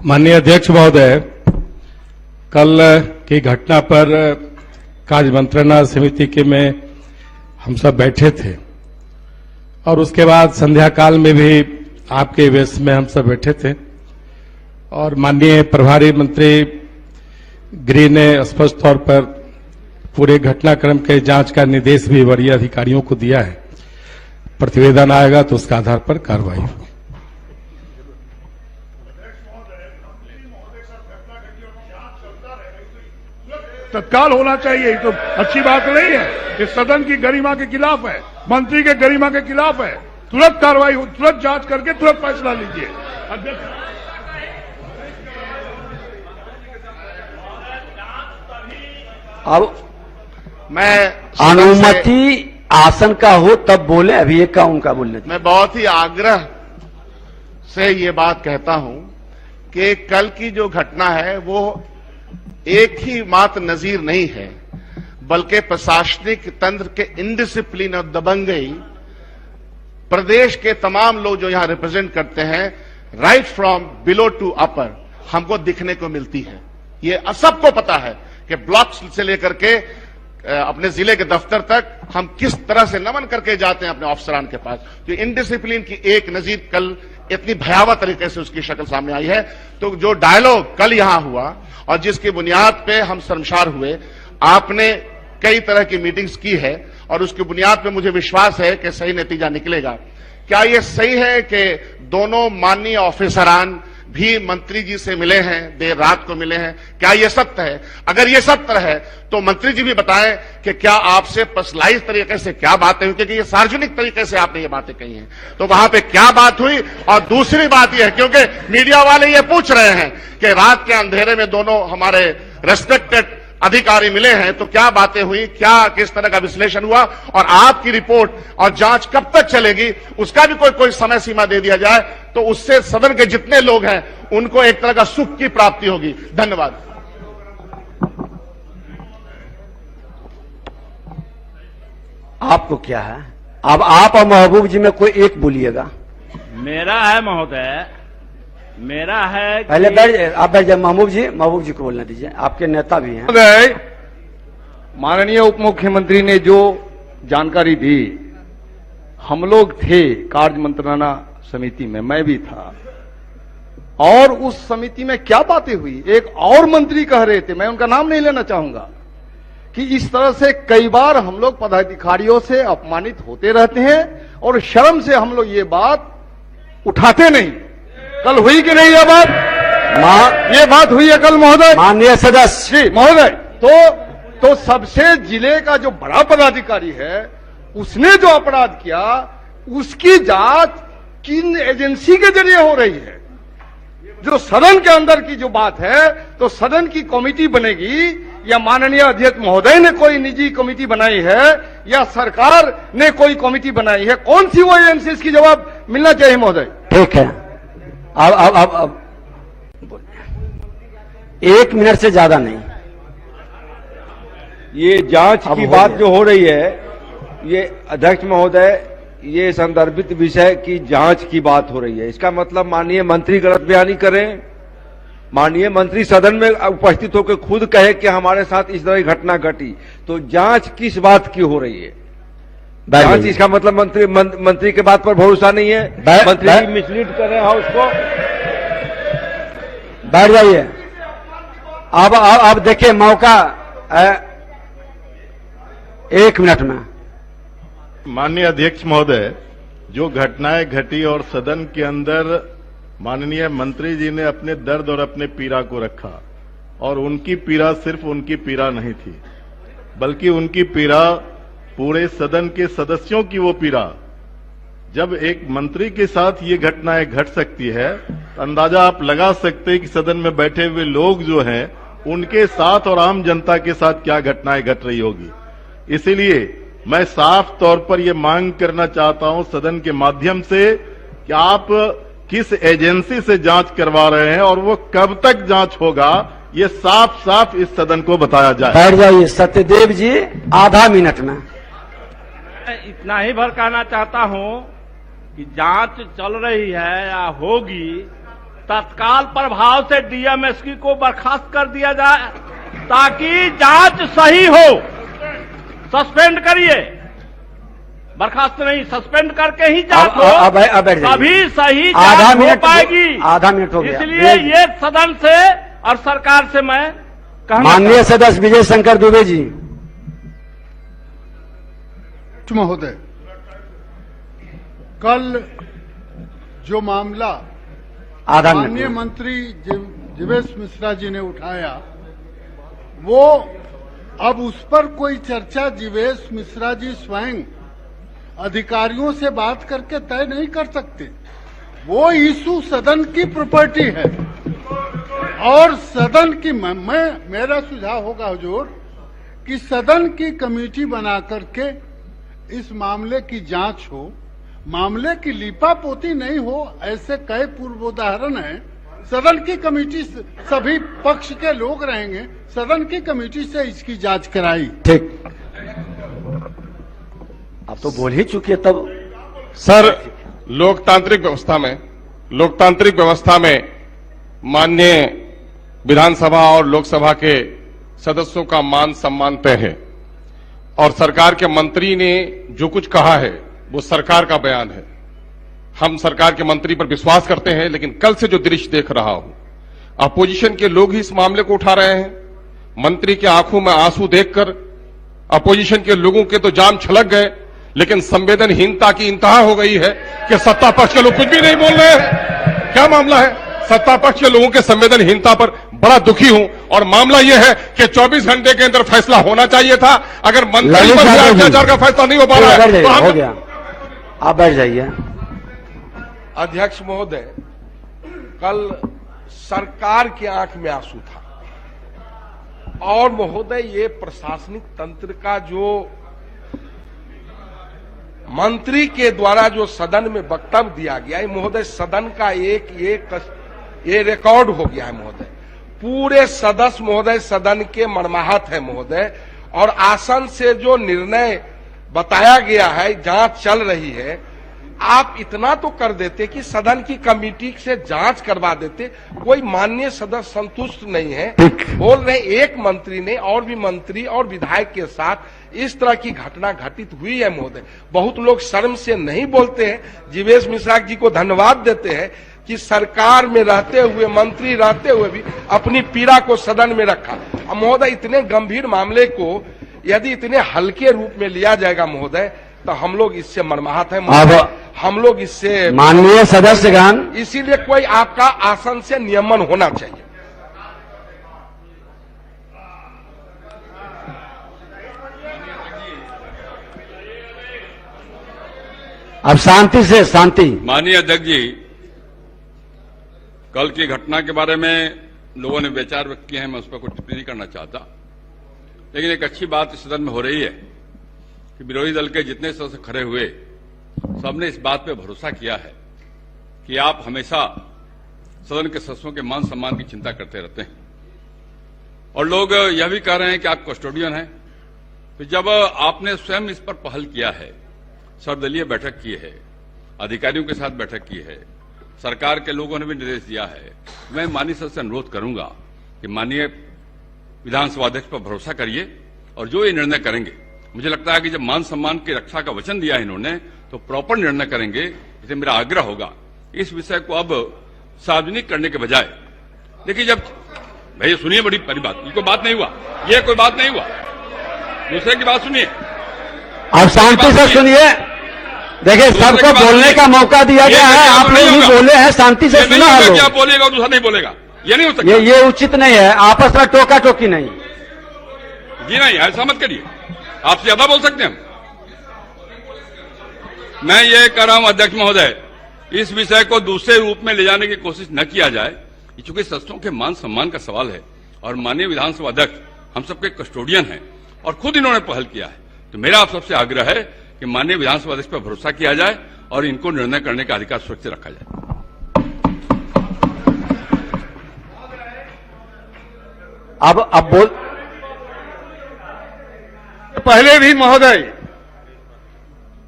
माननीय अध्यक्ष महोदय, कल की घटना पर कार्य मंत्रणा समिति के में हम सब बैठे थे और उसके बाद संध्या काल में भी आपके वेश में हम सब बैठे थे और माननीय प्रभारी मंत्री गृह ने स्पष्ट तौर पर पूरे घटनाक्रम के जांच का निर्देश भी वरीय अधिकारियों को दिया है। प्रतिवेदन आएगा तो उसके आधार पर कार्रवाई होगी। तत्काल होना चाहिए, ये तो अच्छी बात नहीं है। ये सदन की गरिमा के खिलाफ है, मंत्री के गरिमा के खिलाफ है। तुरंत कार्रवाई, तुरंत जांच करके तुरंत फैसला लीजिए। अध्यक्ष, अब मैं अनुमति आसन का हो तब बोले, अभी एक का उनका बोलने। मैं बहुत ही आग्रह से ये बात कहता हूं कि कल की जो घटना है वो एक ही मात्र नजीर नहीं है, बल्कि प्रशासनिक तंत्र के इनडिसिप्लिन और दबंगई प्रदेश के तमाम लोग जो यहां रिप्रेजेंट करते हैं, राइट फ्रॉम बिलो टू अपर, हमको दिखने को मिलती है। ये सबको पता है कि ब्लॉक से लेकर के अपने जिले के दफ्तर तक हम किस तरह से नमन करके जाते हैं अपने अफसरान के पास। तो इनडिसिप्लिन की एक नजीर कल इतनी भयावह तरीके से उसकी शक्ल सामने आई है। तो जो डायलॉग कल यहां हुआ और जिसकी बुनियाद पे हम शर्मसार हुए, आपने कई तरह की मीटिंग्स की है और उसकी बुनियाद पे मुझे विश्वास है कि सही नतीजा निकलेगा। क्या यह सही है कि दोनों माननीय ऑफिसरान भी मंत्री जी से मिले हैं, देर रात को मिले हैं? क्या यह सत्य है? अगर यह सत्य है तो मंत्री जी भी बताएं कि क्या आपसे पर्सनलाइज तरीके से क्या बातें हुई, क्योंकि ये सार्वजनिक तरीके से आपने ये बातें कही हैं, तो वहां पे क्या बात हुई। और दूसरी बात यह है, क्योंकि मीडिया वाले ये पूछ रहे हैं कि रात के अंधेरे में दोनों हमारे रेस्पेक्टेड अधिकारी मिले हैं, तो क्या बातें हुई, क्या किस तरह का विश्लेषण हुआ और आपकी रिपोर्ट और जांच कब तक चलेगी, उसका भी कोई समय सीमा दे दिया जाए, तो उससे सदन के जितने लोग हैं उनको एक तरह का सुख की प्राप्ति होगी। धन्यवाद। आपको क्या है? अब आप और महबूब जी में कोई एक बोलिएगा। मेरा है महोदय, मेरा है। पहले आप बैठ जाए। महबूब जी को बोलने दीजिए, आपके नेता भी हैं। महोदय, माननीय उप मुख्यमंत्री ने जो जानकारी दी, हम लोग थे कार्य मंत्रणा समिति में, मैं भी था, और उस समिति में क्या बातें हुई, एक और मंत्री कह रहे थे, मैं उनका नाम नहीं लेना चाहूंगा, कि इस तरह से कई बार हम लोग पदाधिकारियों से अपमानित होते रहते हैं और शर्म से हम लोग ये बात उठाते नहीं। कल हुई कि नहीं ये बात? ये बात हुई है कल महोदय? माननीय सदस्य जी महोदय, तो सबसे जिले का जो बड़ा पदाधिकारी है उसने जो अपराध किया, उसकी जांच किन एजेंसी के जरिए हो रही है? जो सदन के अंदर की जो बात है, तो सदन की कमेटी बनेगी या माननीय अध्यक्ष महोदय ने कोई निजी कमेटी बनाई है या सरकार ने कोई कमेटी बनाई है? कौन सी वो एजेंसी, इसकी जवाब मिलना चाहिए महोदय। ठीक है, अब 1 मिनट से ज्यादा नहीं। ये जांच की बात जो हो रही है, ये अध्यक्ष महोदय, ये संदर्भित विषय की जांच की बात हो रही है। इसका मतलब माननीय मंत्री गलत बयानी करें, माननीय मंत्री सदन में उपस्थित होकर खुद कहे कि हमारे साथ इस तरह की घटना घटी, तो जांच किस बात की हो रही है? जांच, इसका मतलब मंत्री के बात पर भरोसा नहीं है, मंत्री मिसलीड कर रहे हैं उसको। बैठ जाइए। अब देखिए मौका 1 मिनट में। माननीय अध्यक्ष महोदय, जो घटनाएं घटी और सदन के अंदर माननीय मंत्री जी ने अपने दर्द और अपने पीड़ा को रखा, और उनकी पीड़ा सिर्फ उनकी पीड़ा नहीं थी, बल्कि उनकी पीड़ा पूरे सदन के सदस्यों की वो पीड़ा। जब एक मंत्री के साथ ये घटनाएं घट सकती है, तो अंदाजा आप लगा सकते हैं कि सदन में बैठे हुए लोग जो हैं उनके साथ और आम जनता के साथ क्या घटनाएं घट रही होगी। इसीलिए मैं साफ तौर पर यह मांग करना चाहता हूं सदन के माध्यम से कि आप किस एजेंसी से जांच करवा रहे हैं और वो कब तक जांच होगा, ये साफ साफ इस सदन को बताया जाए। बैठ जाइए। सत्यदेव जी, आधा मिनट में। इतना ही भर कहना चाहता हूं कि जांच चल रही है या होगी, तत्काल प्रभाव से डीएमएसपी को बर्खास्त कर दिया जाए ताकि जांच सही हो। सस्पेंड करिए, बर्खास्त नहीं, सस्पेंड करके ही जांच हो, तभी सही जांच हो पाएगी। आधा मिनट हो गया। इसलिए ये सदन से और सरकार से मैं कहना माननीय सदस्य विजय शंकर दुबे जी। महोदय, कल जो मामला आधा माननीय मिनट मंत्री जीवेश मिश्रा जी ने उठाया, वो अब उस पर कोई चर्चा जीवेश मिश्रा जी स्वयं अधिकारियों से बात करके तय नहीं कर सकते। वो इशू सदन की प्रॉपर्टी है और सदन की मेरा सुझाव होगा हुजूर कि सदन की कमेटी बना करके इस मामले की जांच हो, मामले की लीपापोती नहीं हो। ऐसे कई पूर्वोदाहरण हैं। सदन की कमेटी सभी पक्ष के लोग रहेंगे, सदन की कमेटी से इसकी जांच कराई। ठीक, अब तो बोल ही चुके तब। सर, लोकतांत्रिक व्यवस्था में माननीय विधानसभा और लोकसभा के सदस्यों का मान सम्मान तय है और सरकार के मंत्री ने जो कुछ कहा है वो सरकार का बयान है। हम सरकार के मंत्री पर विश्वास करते हैं, लेकिन कल से जो दृश्य देख रहा हूं, अपोजिशन के लोग ही इस मामले को उठा रहे हैं। मंत्री के आंखों में आंसू देखकर अपोजिशन के लोगों के तो जाम छलक गए, लेकिन संवेदनहीनता की इंतहा हो गई है कि सत्ता पक्ष के लोग कुछ भी नहीं बोल रहे हैं। क्या मामला है? सत्ता पक्ष के लोगों के संवेदनहीनता पर बड़ा दुखी हूं और मामला यह है कि 24 घंटे के अंदर फैसला होना चाहिए था। अगर मंत्री पर अत्याचार का फैसला नहीं हो पा रहा है तो हो गया, आप बैठ जाइए। अध्यक्ष महोदय, कल सरकार की आंख में आंसू था और महोदय ये प्रशासनिक तंत्र का जो मंत्री के द्वारा जो सदन में वक्तव्य दिया गया है महोदय, सदन का ये रिकॉर्ड हो गया है महोदय। पूरे सदस्य महोदय सदन के मर्माहत है महोदय, और आसन से जो निर्णय बताया गया है, जांच चल रही है, आप इतना तो कर देते कि सदन की कमेटी से जांच करवा देते। कोई माननीय सदस्य संतुष्ट नहीं है, बोल रहे एक मंत्री ने और भी मंत्री और विधायक के साथ इस तरह की घटना घटित हुई है महोदय। बहुत लोग शर्म से नहीं बोलते हैं। जीवेश मिश्रा जी को धन्यवाद देते हैं कि सरकार में रहते हुए, मंत्री रहते हुए भी अपनी पीड़ा को सदन में रखा। महोदय, इतने गंभीर मामले को यदि इतने हल्के रूप में लिया जाएगा महोदय, तो हम लोग इससे मर्माहत हैं। हम लोग इससे माननीय सदस्यगण, इसीलिए कोई आपका आसन से नियमन होना चाहिए। अब शांति से, शांति। माननीय अध्यक्ष जी, कल की घटना के बारे में लोगों ने विचार व्यक्त किए हैं, मैं उस पर कुछ टिप्पणी नहीं करना चाहता, लेकिन एक अच्छी बात इस सदन में हो रही है कि विरोधी दल के जितने सदस्य खड़े हुए सबने इस बात पे भरोसा किया है कि आप हमेशा सदन के सदस्यों के मान सम्मान की चिंता करते रहते हैं, और लोग यह भी कह रहे हैं कि आप कस्टोडियन हैं। तो जब आपने स्वयं इस पर पहल किया है, सर्वदलीय बैठक की है, अधिकारियों के साथ बैठक की है, सरकार के लोगों ने भी निर्देश दिया है, मैं माननीय सदस्य से अनुरोध करूंगा कि माननीय विधानसभा अध्यक्ष पर भरोसा करिए और जो ये निर्णय करेंगे, मुझे लगता है कि जब मान सम्मान की रक्षा का वचन दिया है इन्होंने, तो प्रॉपर निर्णय करेंगे। इसे मेरा आग्रह होगा इस विषय को अब सार्वजनिक करने के बजाय, देखिए जब भैया सुनिए, बड़ी बड़ी बात, ये कोई बात नहीं हुआ, ये कोई बात नहीं हुआ, दूसरे की बात सुनिए, अब शांति से सुनिए। देखिए, सबको बोलने का मौका दिया गया है, आप लोग भी बोले हैं, शांति से सुना है। क्या बोलेगा और दूसरा नहीं बोलेगा, ये नहीं हो सकता। ये उचित नहीं है, आपस में टोका टोकी नहीं। जी नहीं, ऐसा मत करिए, आपसे ज्यादा बोल सकते हैं हम। मैं ये कह रहा हूं अध्यक्ष महोदय, इस विषय को दूसरे रूप में ले जाने की कोशिश न किया जाए, चूंकि सदस्यों के मान सम्मान का सवाल है और माननीय विधानसभा अध्यक्ष हम सबके कस्टोडियन हैं और खुद इन्होंने पहल किया है। तो मेरा आप सबसे आग्रह है कि माननीय विधानसभा अध्यक्ष पर भरोसा किया जाए और इनको निर्णय करने का अधिकार सुरक्षित रखा जाए। अब बोल। पहले भी महोदय,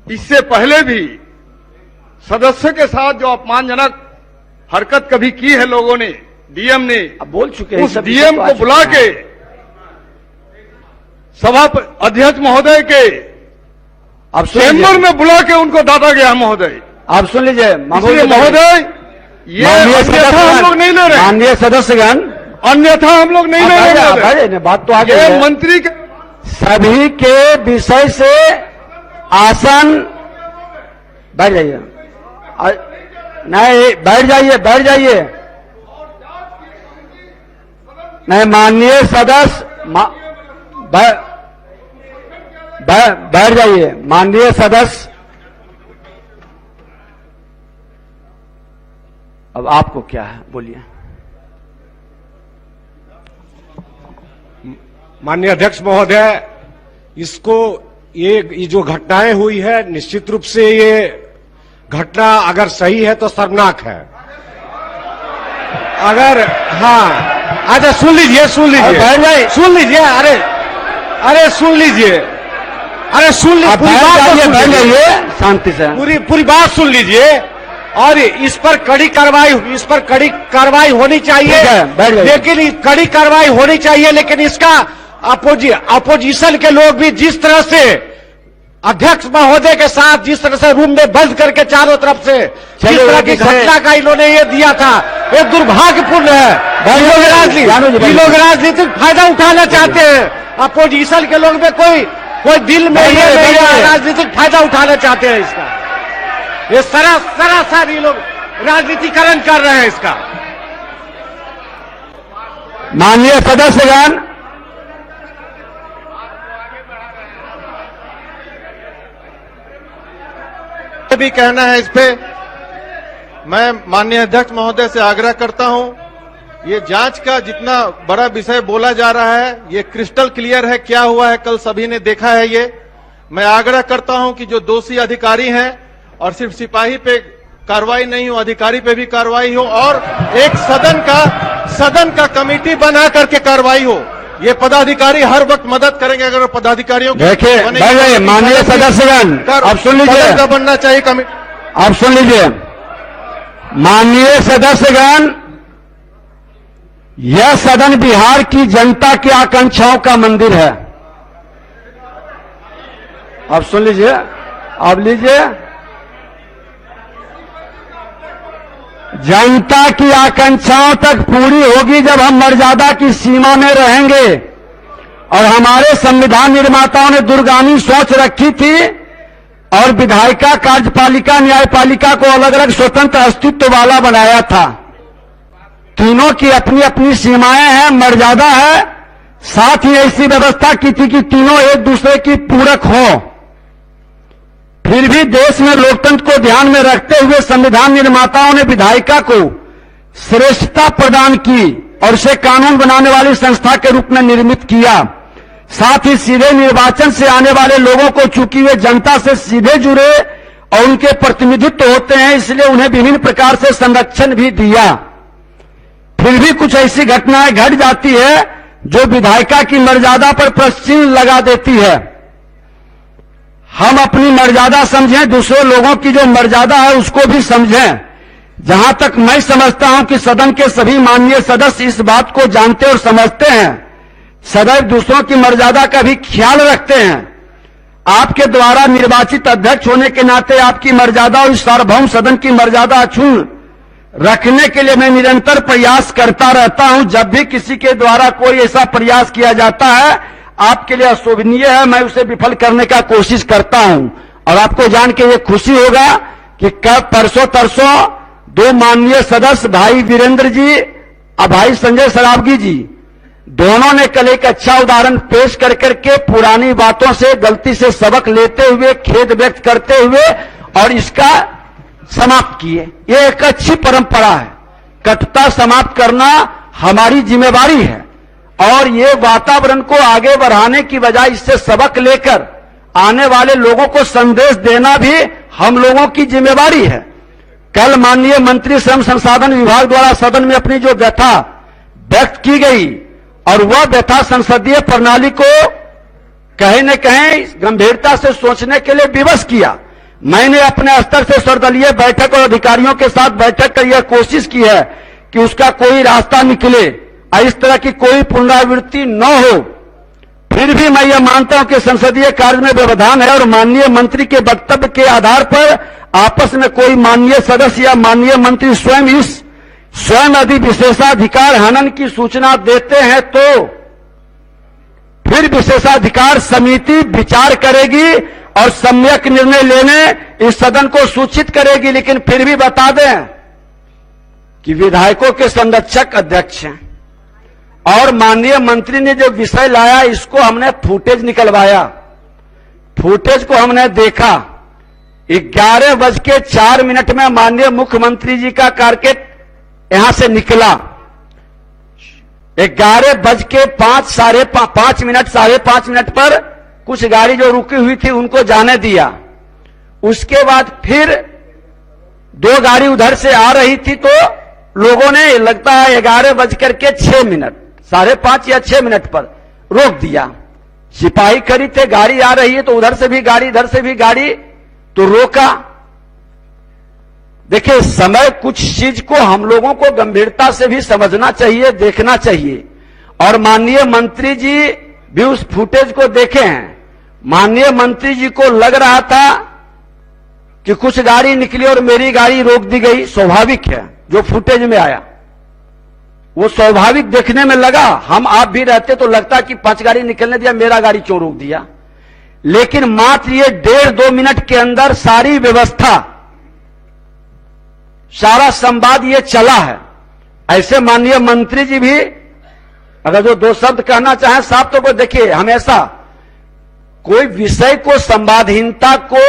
इससे पहले भी सदस्य के साथ जो अपमानजनक हरकत कभी की है लोगों ने, डीएम ने, अब बोल चुके हैं उस सब डीएम आ को बुला चुके हैं। के सभा अध्यक्ष महोदय के अब सुन चैम्बर लीजिए, में बुला के उनको डांटा गया महोदय। आप सुन लीजिए इसलिए महोदय ये अन्यथा हम लोग नहीं ले रहे, माननीय सदस्यगण, अन्यथा हम लोग नहीं ले रहे। बात तो आगे ये है। मंत्री के सभी के विषय से आसन बैठ जाइए, नहीं बैठ जाइए, बैठ जाइए, नहीं माननीय सदस्य बैठ जाइए, माननीय सदस्य। अब आपको क्या है, बोलिए। माननीय अध्यक्ष महोदय, इसको ये जो घटनाएं हुई है, निश्चित रूप से ये घटना अगर सही है तो शर्मनाक है। अगर हाँ, अच्छा सुन लीजिए, सुन लीजिए, सुन लीजिए, अरे सुन लीजिए, अरे सुन लीजिए, पूरी बात सुन लीजिए, शांति से पूरी बात सुन लीजिए, और इस पर कड़ी कार्रवाई होनी चाहिए, लेकिन कड़ी कार्रवाई होनी चाहिए, लेकिन इसका अपोजिशन के लोग भी जिस तरह से अध्यक्ष महोदय के साथ जिस तरह से रूम में बंद करके चारों तरफ से जिस तरह की घटना का इन्होंने ये दिया था, ये दुर्भाग्यपूर्ण है। ये लोग राजनीतिक फायदा उठाना चाहते हैं, अपोजिशन के लोग में कोई दिल में ये नहीं है, राजनीतिक फायदा उठाना चाहते हैं इसका। ये सरासर ये लोग राजनीतिकरण कर रहे हैं इसका। माननीय सदस्यगण, भी कहना है इस पे। मैं माननीय अध्यक्ष महोदय से आग्रह करता हूं, ये जांच का जितना बड़ा विषय बोला जा रहा है, ये क्रिस्टल क्लियर है क्या हुआ है, कल सभी ने देखा है। ये मैं आग्रह करता हूं कि जो दोषी अधिकारी हैं, और सिर्फ सिपाही पे कार्रवाई नहीं हो, अधिकारी पे भी कार्रवाई हो, और एक सदन का कमेटी बना करके कार्रवाई हो। ये पदाधिकारी हर वक्त मदद करेंगे। अगर पदाधिकारियों देखिए माननीय सदस्यगण, अब सुन लीजिए, बनना चाहिए कमेटी। अब सुन लीजिए माननीय सदस्यगण, यह सदन बिहार की जनता की आकांक्षाओं का मंदिर है। अब सुन लीजिए, अब लीजिए, जनता की आकांक्षाओं तक पूरी होगी जब हम मर्यादा की सीमा में रहेंगे। और हमारे संविधान निर्माताओं ने दूरगामी सोच रखी थी, और विधायिका, कार्यपालिका, न्यायपालिका को अलग अलग स्वतंत्र अस्तित्व वाला बनाया था। तीनों की अपनी अपनी सीमाएं हैं, मर्यादा है। साथ ही ऐसी व्यवस्था की थी कि तीनों एक दूसरे की पूरक हो। फिर भी देश में लोकतंत्र को ध्यान में रखते हुए संविधान निर्माताओं ने विधायिका को श्रेष्ठता प्रदान की और इसे कानून बनाने वाली संस्था के रूप में निर्मित किया। साथ ही सीधे निर्वाचन से आने वाले लोगों को, चूंकि वे जनता से सीधे जुड़े और उनके प्रतिनिधित्व होते हैं, इसलिए उन्हें विभिन्न प्रकार से संरक्षण भी दिया। फिर भी कुछ ऐसी घटनाएं घट जाती है जो विधायिका की मर्यादा पर प्रश्न लगा देती है। हम अपनी मर्यादा समझें, दूसरे लोगों की जो मर्यादा है उसको भी समझें। जहां तक मैं समझता हूं कि सदन के सभी माननीय सदस्य इस बात को जानते और समझते हैं, सदैव दूसरों की मर्यादा का भी ख्याल रखते हैं। आपके द्वारा निर्वाचित अध्यक्ष होने के नाते आपकी मर्यादा और इस सार्वभौम सदन की मर्यादा अक्षुण्ण रखने के लिए मैं निरंतर प्रयास करता रहता हूं। जब भी किसी के द्वारा कोई ऐसा प्रयास किया जाता है आपके लिए अशोभनीय है, मैं उसे विफल करने का कोशिश करता हूं। और आपको जान के ये खुशी होगा कि कल परसों तरसों दो माननीय सदस्य भाई वीरेंद्र जी और भाई संजय सरावगी जी, दोनों ने कल एक अच्छा उदाहरण पेश कर करके पुरानी बातों से, गलती से सबक लेते हुए, खेद व्यक्त करते हुए और इसका समाप्त किए। ये एक अच्छी परंपरा है। कटुता समाप्त करना हमारी जिम्मेवारी है, और ये वातावरण को आगे बढ़ाने की बजाय इससे सबक लेकर आने वाले लोगों को संदेश देना भी हम लोगों की जिम्मेवारी है। कल माननीय मंत्री श्रम संसाधन विभाग द्वारा सदन में अपनी जो व्यथा व्यक्त की गई, और वह व्यथा संसदीय प्रणाली को कहीं न कहीं गंभीरता से सोचने के लिए विवश किया। मैंने अपने स्तर से सर्वदलीय बैठक और अधिकारियों के साथ बैठक कर यह कोशिश की है कि उसका कोई रास्ता निकले और इस तरह की कोई पुनरावृत्ति न हो। फिर भी मैं यह मानता हूं कि संसदीय कार्य में व्यवधान है और माननीय मंत्री के वक्तव्य के आधार पर आपस में कोई माननीय सदस्य या माननीय मंत्री स्वयं यदि विशेषाधिकार हनन की सूचना देते हैं तो फिर विशेषाधिकार समिति विचार करेगी और सम्यक निर्णय लेने इस सदन को सूचित करेगी। लेकिन फिर भी बता दें कि विधायकों के संरक्षक अध्यक्ष हैं और माननीय मंत्री ने जो विषय लाया इसको हमने फुटेज निकलवाया। फुटेज को हमने देखा 11:04 में माननीय मुख्यमंत्री जी का कारकेट यहां से निकला। 11:05 साढ़े पांच मिनट पर कुछ गाड़ी जो रुकी हुई थी उनको जाने दिया। उसके बाद फिर 2 गाड़ी उधर से आ रही थी तो लोगों ने लगता है 11:06 साढ़े 5 या 6 मिनट पर रोक दिया। सिपाही खड़ी थे, गाड़ी आ रही है तो उधर से भी गाड़ी इधर से भी गाड़ी, तो रोका। देखिए समय कुछ चीज को हम लोगों को गंभीरता से भी समझना चाहिए, देखना चाहिए। और माननीय मंत्री जी भी उस फुटेज को देखे हैं। माननीय मंत्री जी को लग रहा था कि कुछ गाड़ी निकली और मेरी गाड़ी रोक दी गई। स्वाभाविक है, जो फुटेज में आया वो स्वाभाविक देखने में लगा। हम आप भी रहते तो लगता कि 5 गाड़ी निकलने दिया, मेरा गाड़ी क्यों रोक दिया। लेकिन मात्र ये 1.5-2 मिनट के अंदर सारी व्यवस्था, सारा संवाद ये चला है। ऐसे माननीय मंत्री जी भी अगर जो 2 शब्द कहना चाहें साफ तो देखिए, हमेशा कोई विषय को संवादहीनता को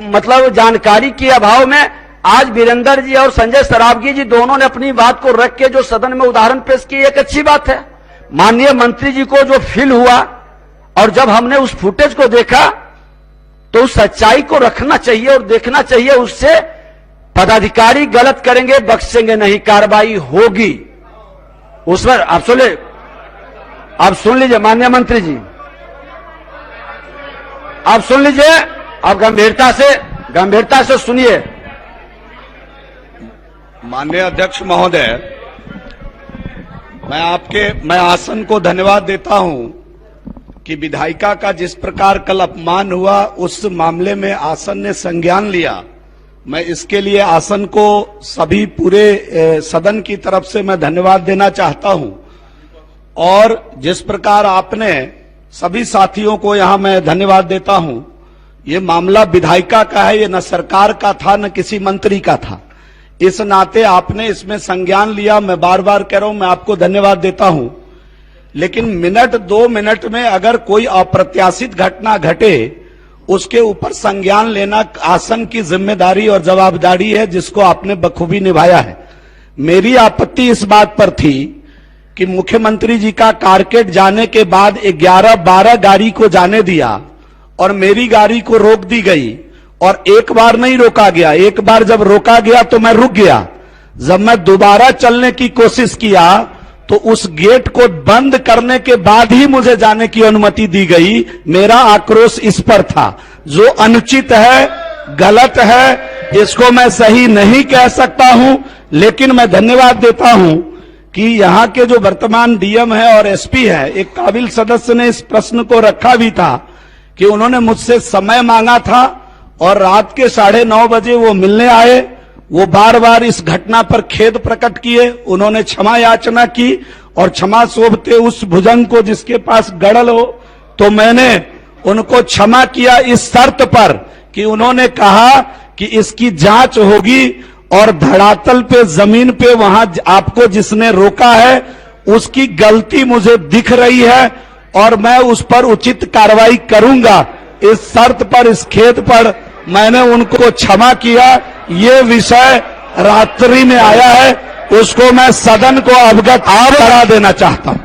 मतलब जानकारी के अभाव में आज वीरेंद्र जी और संजय सरावगी जी दोनों ने अपनी बात को रख के जो सदन में उदाहरण पेश किए, एक अच्छी बात है। माननीय मंत्री जी को जो फील हुआ और जब हमने उस फुटेज को देखा तो उस सच्चाई को रखना चाहिए और देखना चाहिए। उससे पदाधिकारी गलत करेंगे, बख्शेंगे नहीं, कार्रवाई होगी उस पर। आप सुन लीजिए माननीय मंत्री जी, आप सुन लीजिए, आप गंभीरता से सुनिए। माननीय अध्यक्ष महोदय, मैं आसन को धन्यवाद देता हूं कि विधायिका का जिस प्रकार कल अपमान हुआ उस मामले में आसन ने संज्ञान लिया। मैं इसके लिए आसन को सभी पूरे सदन की तरफ से मैं धन्यवाद देना चाहता हूं। और जिस प्रकार आपने सभी साथियों को यहां मैं धन्यवाद देता हूं। ये मामला विधायिका का है, ये न सरकार का था न किसी मंत्री का था। इस नाते आपने इसमें संज्ञान लिया। मैं बार बार कह रहा हूं, मैं आपको धन्यवाद देता हूं। लेकिन 1-2 मिनट में अगर कोई अप्रत्याशित घटना घटे उसके ऊपर संज्ञान लेना आसन की जिम्मेदारी और जवाबदारी है, जिसको आपने बखूबी निभाया है। मेरी आपत्ति इस बात पर थी कि मुख्यमंत्री जी का कारकेट जाने के बाद 11-12 गाड़ी को जाने दिया और मेरी गाड़ी को रोक दी गई। और एक बार नहीं रोका गया, एक बार जब रोका गया तो मैं रुक गया। जब मैं दोबारा चलने की कोशिश किया तो उस गेट को बंद करने के बाद ही मुझे जाने की अनुमति दी गई। मेरा आक्रोश इस पर था। जो अनुचित है, गलत है, इसको मैं सही नहीं कह सकता हूं। लेकिन मैं धन्यवाद देता हूं कि यहां के जो वर्तमान डीएम है और एसपी है, एक काबिल सदस्य ने इस प्रश्न को रखा भी था कि उन्होंने मुझसे समय मांगा था और रात के 9:30 बजे वो मिलने आए। वो बार बार इस घटना पर खेद प्रकट किए, उन्होंने क्षमा याचना की और क्षमा सोभते उस भुजंग को जिसके पास गड़ल हो। तो मैंने उनको क्षमा किया इस शर्त पर कि उन्होंने कहा कि इसकी जांच होगी और धरातल पे जमीन पे वहां आपको जिसने रोका है उसकी गलती मुझे दिख रही है और मैं उस पर उचित कार्रवाई करूंगा। इस शर्त पर, इस खेद पर मैंने उनको क्षमा किया। ये विषय रात्रि में आया है, उसको मैं सदन को अवगत करा देना चाहता हूं।